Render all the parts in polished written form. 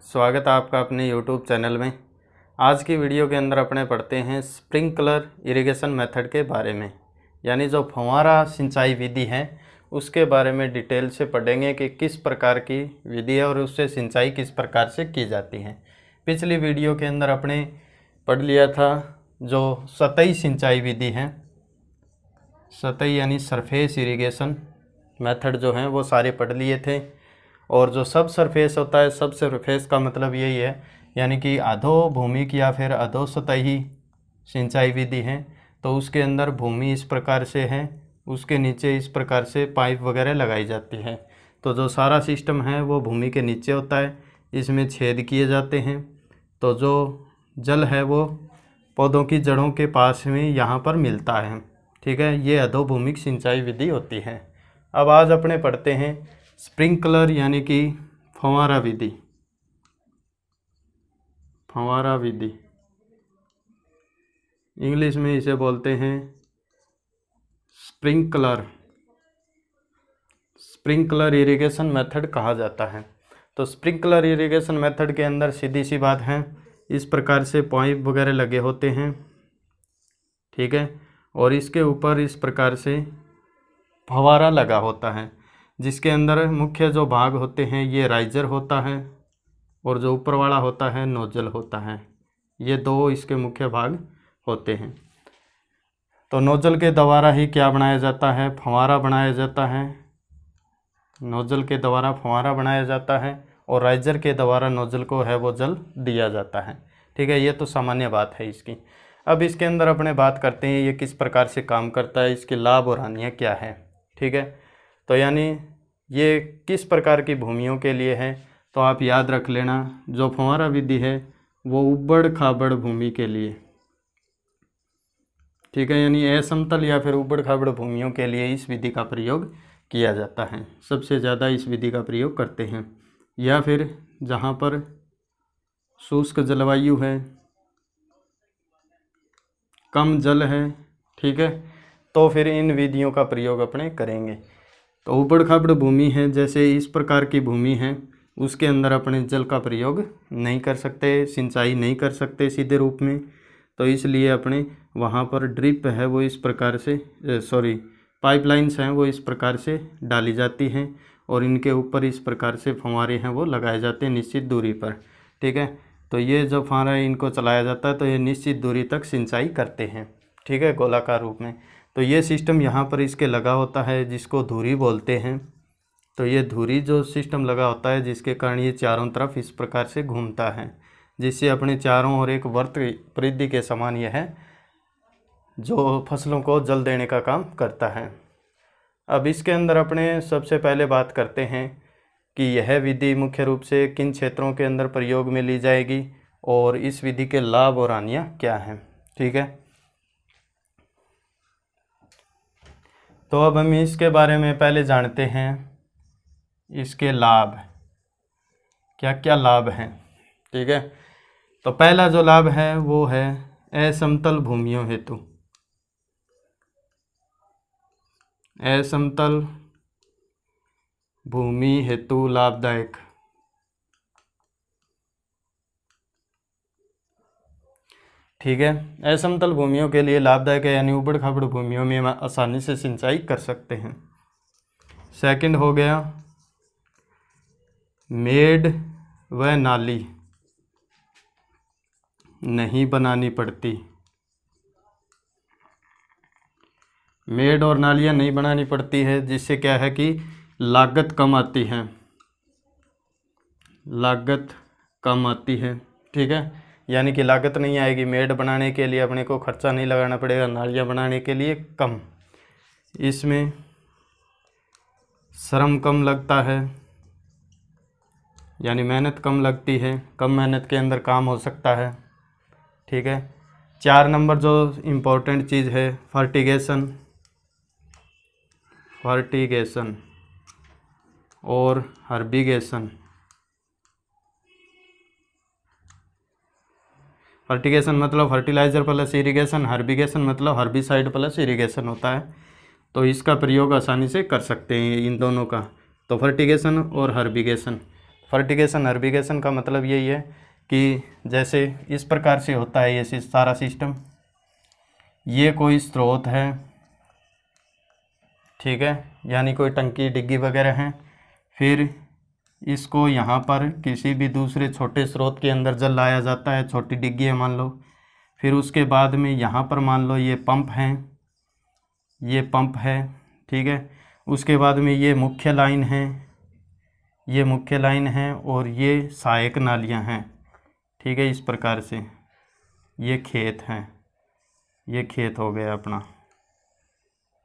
स्वागत है आपका अपने YouTube चैनल में। आज की वीडियो के अंदर अपने पढ़ते हैं स्प्रिंकलर इरिगेशन मेथड के बारे में, यानी जो फव्वारा सिंचाई विधि है उसके बारे में डिटेल से पढ़ेंगे कि किस प्रकार की विधि है और उससे सिंचाई किस प्रकार से की जाती है। पिछली वीडियो के अंदर अपने पढ़ लिया था जो सतही सिंचाई विधि है, सतही यानी सरफेस इरिगेशन मेथड जो हैं वो सारे पढ़ लिए थे। और जो सब सरफेस होता है, सब सरफेस का मतलब यही है यानी कि अधो भूमिक या फिर अधो सतही सिंचाई विधि है। तो उसके अंदर भूमि इस प्रकार से है, उसके नीचे इस प्रकार से पाइप वगैरह लगाई जाती है। तो जो सारा सिस्टम है वो भूमि के नीचे होता है, इसमें छेद किए जाते हैं। तो जो जल है वो पौधों की जड़ों के पास में यहाँ पर मिलता है। ठीक है, ये अधोभूमिक सिंचाई विधि होती है। अब आज अपने पढ़ते हैं स्प्रिंकलर यानी कि फव्वारा विधि। फव्वारा विधि इंग्लिश में इसे बोलते हैं स्प्रिंकलर। स्प्रिंकलर इरिगेशन मेथड कहा जाता है। तो स्प्रिंकलर इरिगेशन मेथड के अंदर सीधी सी बात है, इस प्रकार से पाइप वगैरह लगे होते हैं। ठीक है, और इसके ऊपर इस प्रकार से फव्वारा लगा होता है, जिसके अंदर मुख्य जो भाग होते हैं ये राइजर होता है और जो ऊपर वाला होता है नोजल होता है। ये दो इसके मुख्य भाग होते हैं। तो नोजल के द्वारा ही क्या बनाया जाता है, फव्वारा बनाया जाता है। नोजल के द्वारा फव्वारा बनाया जाता है और राइजर के द्वारा नोजल को है वो जल दिया जाता है। ठीक है, ये तो सामान्य बात है इसकी। अब इसके अंदर अपने बात करते हैं ये किस प्रकार से काम करता है, इसके लाभ और हानियाँ क्या है। ठीक है, तो यानी ये किस प्रकार की भूमियों के लिए है, तो आप याद रख लेना जो फव्वारा विधि है वो उबड़ खाबड़ भूमि के लिए। ठीक है, यानी असमतल या फिर उबड़ खाबड़ भूमियों के लिए इस विधि का प्रयोग किया जाता है। सबसे ज़्यादा इस विधि का प्रयोग करते हैं। या फिर जहाँ पर शुष्क जलवायु है, कम जल है, ठीक है, तो फिर इन विधियों का प्रयोग अपने करेंगे। तो उबड़ खाबड़ भूमि है, जैसे इस प्रकार की भूमि है, उसके अंदर अपने जल का प्रयोग नहीं कर सकते, सिंचाई नहीं कर सकते सीधे रूप में। तो इसलिए अपने वहाँ पर ड्रिप है वो इस प्रकार से पाइपलाइंस हैं वो इस प्रकार से डाली जाती हैं और इनके ऊपर इस प्रकार से फव्वारे हैं वो लगाए जाते हैं निश्चित दूरी पर। ठीक है, तो ये जो फव्वारा इनको चलाया जाता है तो ये निश्चित दूरी तक सिंचाई करते हैं। ठीक है, गोलाकार रूप में। तो ये सिस्टम यहाँ पर इसके लगा होता है जिसको धुरी बोलते हैं। तो ये धुरी जो सिस्टम लगा होता है जिसके कारण ये चारों तरफ इस प्रकार से घूमता है, जिससे अपने चारों ओर एक वर्त परिधि के समान यह है जो फसलों को जल देने का काम करता है। अब इसके अंदर अपने सबसे पहले बात करते हैं कि यह विधि मुख्य रूप से किन क्षेत्रों के अंदर प्रयोग में ली जाएगी और इस विधि के लाभ और हानियाँ क्या हैं। ठीक है, तो अब हम इसके बारे में पहले जानते हैं इसके लाभ, क्या क्या लाभ हैं। ठीक है, तो पहला जो लाभ है वो है असमतल भूमियों हेतु। असमतल भूमि हेतु लाभदायक। ठीक है, असमतल भूमियों के लिए लाभदायक है, यानी उबड़ खाबड़ भूमियों में हम आसानी से सिंचाई कर सकते हैं। सेकंड हो गया मेड़ व नाली नहीं बनानी पड़ती। मेड़ और नालियाँ नहीं बनानी पड़ती है, जिससे क्या है कि लागत कम आती है, लागत कम आती है। ठीक है, यानी कि लागत नहीं आएगी, मेड़ बनाने के लिए अपने को खर्चा नहीं लगाना पड़ेगा, नालियाँ बनाने के लिए कम। इसमें श्रम कम लगता है, यानी मेहनत कम लगती है, कम मेहनत के अंदर काम हो सकता है। ठीक है, 4 नंबर जो इम्पोर्टेंट चीज़ है फर्टिगेशन और हर्बिगेशन। फर्टिगेशन मतलब फर्टिलाइज़र प्लस इरिगेशन, हर्बिगेशन मतलब हर्बिसाइड प्लस इरिगेशन होता है। तो इसका प्रयोग आसानी से कर सकते हैं इन दोनों का। तो फर्टिगेशन और हर्बिगेशन। फर्टिगेशन हर्बिगेशन का मतलब यही है कि जैसे इस प्रकार से होता है ये सारा सिस्टम, ये कोई स्रोत है, ठीक है, यानी कोई टंकी डिग्गी वगैरह है, फिर इसको यहाँ पर किसी भी दूसरे छोटे स्रोत के अंदर जल लाया जाता है, छोटी डिग्गी है मान लो, फिर उसके बाद में यहाँ पर मान लो ये पंप हैं, ये पंप है, ठीक है, उसके बाद में ये मुख्य लाइन है, ये मुख्य लाइन है और ये सहायक नालियाँ हैं, ठीक है, इस प्रकार से ये खेत हैं, ये खेत हो गया अपना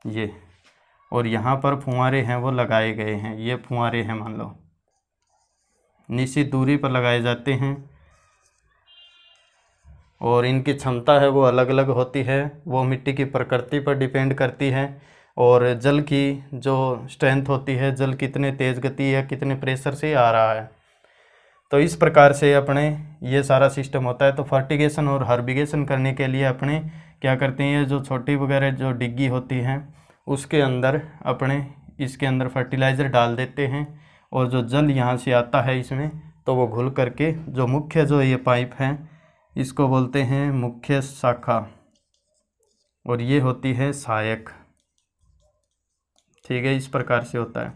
ये, और यहाँ पर फुहारे हैं वो लगाए गए हैं, ये फुहारे हैं मान लो, निश्चित दूरी पर लगाए जाते हैं और इनकी क्षमता है वो अलग अलग होती है, वो मिट्टी की प्रकृति पर डिपेंड करती है और जल की जो स्ट्रेंथ होती है, जल कितने तेज़ गति या कितने प्रेशर से आ रहा है। तो इस प्रकार से अपने ये सारा सिस्टम होता है। तो फर्टिगेशन और हर्बिगेशन करने के लिए अपने क्या करते हैं, जो छोटी वगैरह जो डिग्गी होती हैं उसके अंदर अपने इसके अंदर फर्टिलाइज़र डाल देते हैं और जो जल यहाँ से आता है इसमें तो वो घुल करके जो मुख्य जो ये पाइप हैं इसको बोलते हैं मुख्य शाखा और ये होती है सहायक, ठीक है, इस प्रकार से होता है।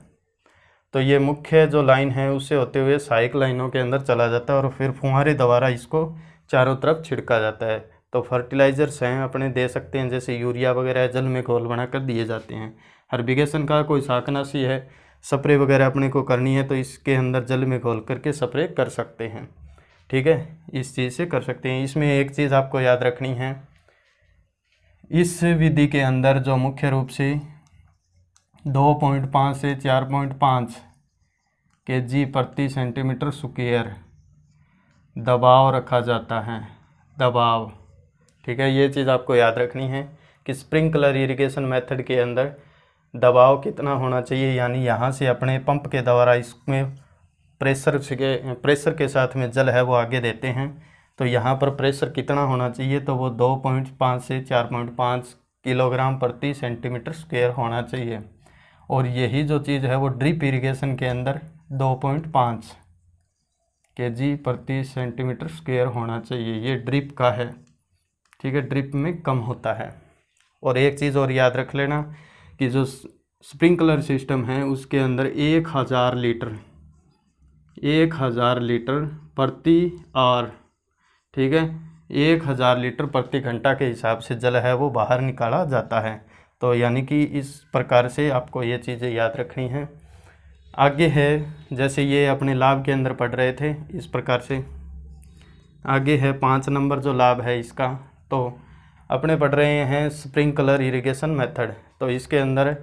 तो ये मुख्य जो लाइन है उससे होते हुए सहायक लाइनों के अंदर चला जाता है और फिर फुहारे द्वारा इसको चारों तरफ छिड़का जाता है। तो फर्टिलाइज़र्स हैं अपने दे सकते हैं, जैसे यूरिया वगैरह जल में घोल बनाकर दिए जाते हैं। हर्बिगेशन का कोई शाकनाशी है, स्प्रे वगैरह अपने को करनी है तो इसके अंदर जल में घोल करके स्प्रे कर सकते हैं, ठीक है, इस चीज़ से कर सकते हैं। इसमें एक चीज़ आपको याद रखनी है, इस विधि के अंदर जो मुख्य रूप से 2.5 से 4.5 kg प्रति सेंटीमीटर स्क्वायर दबाव रखा जाता है, दबाव, ठीक है, ये चीज़ आपको याद रखनी है कि स्प्रिंकलर इरिगेशन मेथड के अंदर दबाव कितना होना चाहिए, यानी यहाँ से अपने पंप के द्वारा इसमें प्रेशर के साथ में जल है वो आगे देते हैं, तो यहाँ पर प्रेशर कितना होना चाहिए, तो वो 2.5 से 4.5 किलोग्राम प्रति सेंटीमीटर स्क्वायर होना चाहिए। और यही जो चीज़ है वो ड्रिप इरिगेशन के अंदर 2.5 kg प्रति सेंटीमीटर स्क्वायर होना चाहिए, ये ड्रिप का है, ठीक है, ड्रिप में कम होता है। और एक चीज़ और याद रख लेना कि जो स्प्रिंकलर सिस्टम है उसके अंदर 1000 लीटर प्रति आवर, ठीक है, 1000 लीटर प्रति घंटा के हिसाब से जल है वो बाहर निकाला जाता है। तो यानी कि इस प्रकार से आपको ये चीज़ें याद रखनी हैं। आगे है, जैसे ये अपने लाभ के अंदर पढ़ रहे थे इस प्रकार से, आगे है 5 नंबर जो लाभ है इसका, तो अपने पढ़ रहे हैं स्प्रिंकलर इरिगेशन मेथड। तो इसके अंदर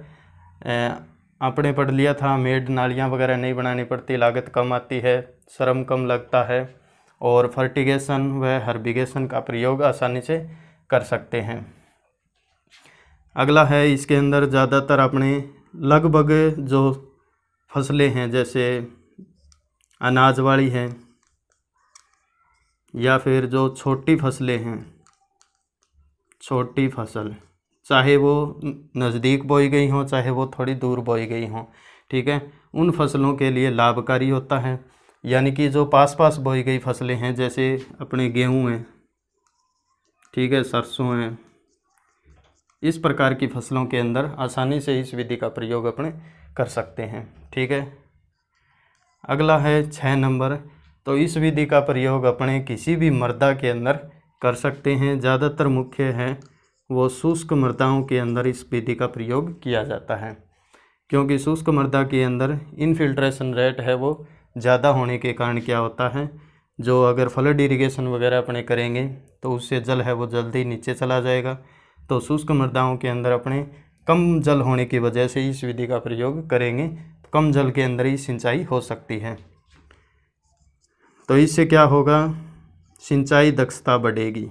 आपने पढ़ लिया था मेड नालियाँ वगैरह नहीं बनानी पड़ती, लागत कम आती है, श्रम कम लगता है और फर्टिगेशन व हर्बिगेशन का प्रयोग आसानी से कर सकते हैं। अगला है, इसके अंदर ज़्यादातर अपने लगभग जो फसलें हैं जैसे अनाज वाली हैं या फिर जो छोटी फसलें हैं, छोटी फसल चाहे वो नज़दीक बोई गई हों चाहे वो थोड़ी दूर बोई गई हों, ठीक है, उन फसलों के लिए लाभकारी होता है। यानी कि जो पास पास बोई गई फसलें हैं जैसे अपने गेहूँ हैं, ठीक है, सरसों हैं, इस प्रकार की फसलों के अंदर आसानी से इस विधि का प्रयोग अपने कर सकते हैं, ठीक है। अगला है 6 नंबर, तो इस विधि का प्रयोग अपने किसी भी मृदा के अंदर कर सकते हैं। ज़्यादातर मुख्य है वो शुष्क मृदाओं के अंदर इस विधि का प्रयोग किया जाता है, क्योंकि शुष्क मृदा के अंदर इनफिल्ट्रेशन रेट है वो ज़्यादा होने के कारण क्या होता है, जो अगर फ्लड इरिगेशन वगैरह अपने करेंगे तो उससे जल है वो जल्दी नीचे चला जाएगा। तो शुष्क मृदाओं के अंदर अपने कम जल होने की वजह से इस विधि का प्रयोग करेंगे तो कम जल के अंदर ही सिंचाई हो सकती है। तो इससे क्या होगा, सिंचाई दक्षता बढ़ेगी,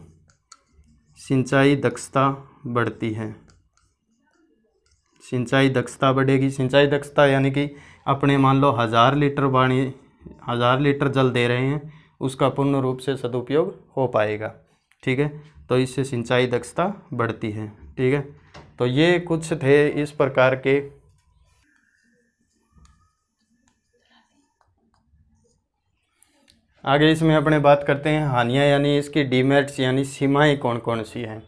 सिंचाई दक्षता बढ़ती है, सिंचाई दक्षता बढ़ेगी। सिंचाई दक्षता यानी कि अपने मान लो 1000 लीटर जल दे रहे हैं, उसका पूर्ण रूप से सदुपयोग हो पाएगा, ठीक है। तो इससे सिंचाई दक्षता बढ़ती है, ठीक है। तो ये कुछ थे इस प्रकार के आगे इसमें अपने बात करते हैं हानियाँ, यानी इसकी डीमेरिट्स यानी सीमाएं कौन कौन सी हैं।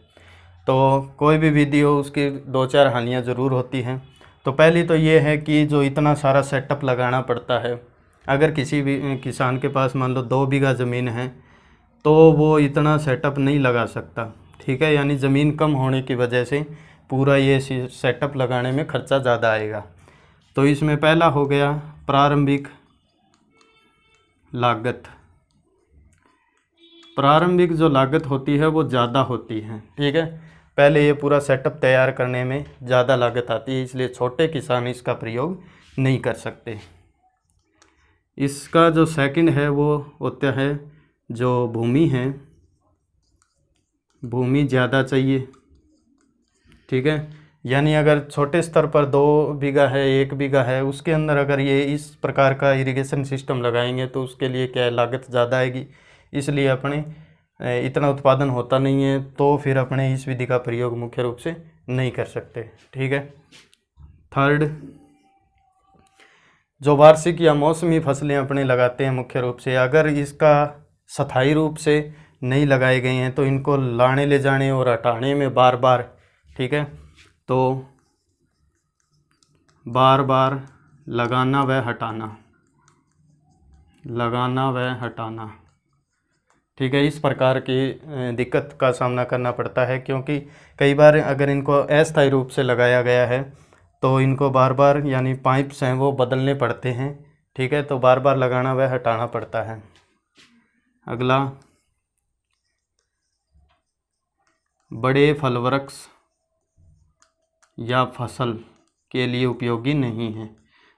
तो कोई भी विधि हो उसकी 2-4 हानियाँ ज़रूर होती हैं। तो पहली तो ये है कि जो इतना सारा सेटअप लगाना पड़ता है, अगर किसी भी किसान के पास मान लो 2 बीघा ज़मीन है तो वो इतना सेटअप नहीं लगा सकता, ठीक है, यानी ज़मीन कम होने की वजह से पूरा ये सेटअप लगाने में खर्चा ज़्यादा आएगा। तो इसमें पहला हो गया प्रारंभिक लागत। प्रारंभिक जो लागत होती है वो ज़्यादा होती है, ठीक है, पहले ये पूरा सेटअप तैयार करने में ज़्यादा लागत आती है, इसलिए छोटे किसान इसका प्रयोग नहीं कर सकते। इसका जो सेकंड है वो होता है जो भूमि है, भूमि ज़्यादा चाहिए, ठीक है, यानी अगर छोटे स्तर पर 2 बीघा है 1 बीघा है उसके अंदर अगर ये इस प्रकार का इरिगेशन सिस्टम लगाएंगे तो उसके लिए क्या है, लागत ज़्यादा आएगी, इसलिए अपने इतना उत्पादन होता नहीं है, तो फिर अपने इस विधि का प्रयोग मुख्य रूप से नहीं कर सकते, ठीक है। थर्ड, जो वार्षिक या मौसमी फसलें अपने लगाते हैं मुख्य रूप से, अगर इसका स्थायी रूप से नहीं लगाए गए हैं तो इनको लाने ले जाने और हटाने में बार बार, ठीक है, तो बार बार लगाना व हटाना, लगाना व हटाना, ठीक है, इस प्रकार की दिक्कत का सामना करना पड़ता है, क्योंकि कई बार अगर इनको अस्थायी रूप से लगाया गया है तो इनको बार बार यानी पाइप्स हैं वो बदलने पड़ते हैं, ठीक है, तो बार बार लगाना व हटाना पड़ता है। अगला, बड़े फल वृक्ष या फसल के लिए उपयोगी नहीं है।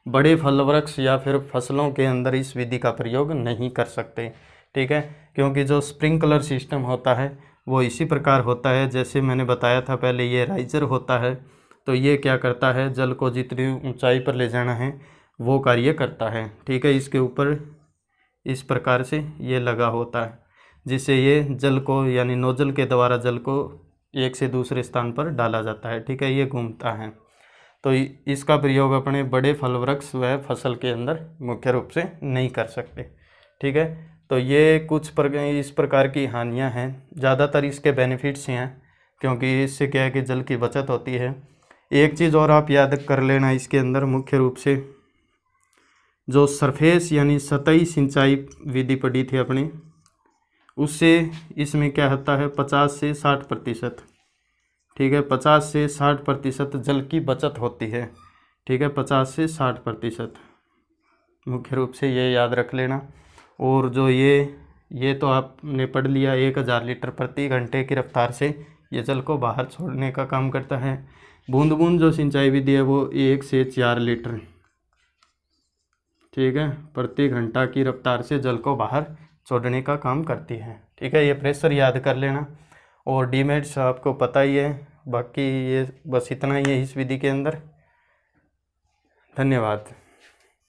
बड़े फल वृक्ष या फिर फसलों के अंदर इस विधि का प्रयोग नहीं कर सकते, ठीक है, क्योंकि जो स्प्रिंकलर सिस्टम होता है वो इसी प्रकार होता है, जैसे मैंने बताया था पहले, ये राइजर होता है, तो ये क्या करता है, जल को जितनी ऊंचाई पर ले जाना है वो कार्य करता है, ठीक है, इसके ऊपर इस प्रकार से ये लगा होता है, जिससे ये जल को यानी नोजल के द्वारा जल को एक से दूसरे स्थान पर डाला जाता है, ठीक है, ये घूमता है। तो इसका प्रयोग अपने बड़े फल वृक्ष व फसल के अंदर मुख्य रूप से नहीं कर सकते, ठीक है। तो ये कुछ इस प्रकार की हानियां हैं, ज़्यादातर इसके बेनिफिट्स हैं, क्योंकि इससे क्या है कि जल की बचत होती है। एक चीज़ और आप याद कर लेना, इसके अंदर मुख्य रूप से जो सरफेस यानी सतही सिंचाई विधि पड़ी थी अपनी, उससे इसमें क्या होता है 50 से 60%, ठीक है, 50 से 60% जल की बचत होती है, ठीक है, 50 से 60% मुख्य रूप से ये याद रख लेना। और जो ये तो आपने पढ़ लिया, 1000 लीटर प्रति घंटे की रफ्तार से ये जल को बाहर छोड़ने का काम करता है। बूंद बूंद जो सिंचाई विधि है वो 1 से 4 लीटर, ठीक है, प्रति घंटा की रफ्तार से जल को बाहर छोड़ने का काम करती है, ठीक है, ये प्रेशर याद कर लेना। और डीमेरिट्स आपको पता ही है, बाकी ये बस इतना ही है इस विधि के अंदर। धन्यवाद।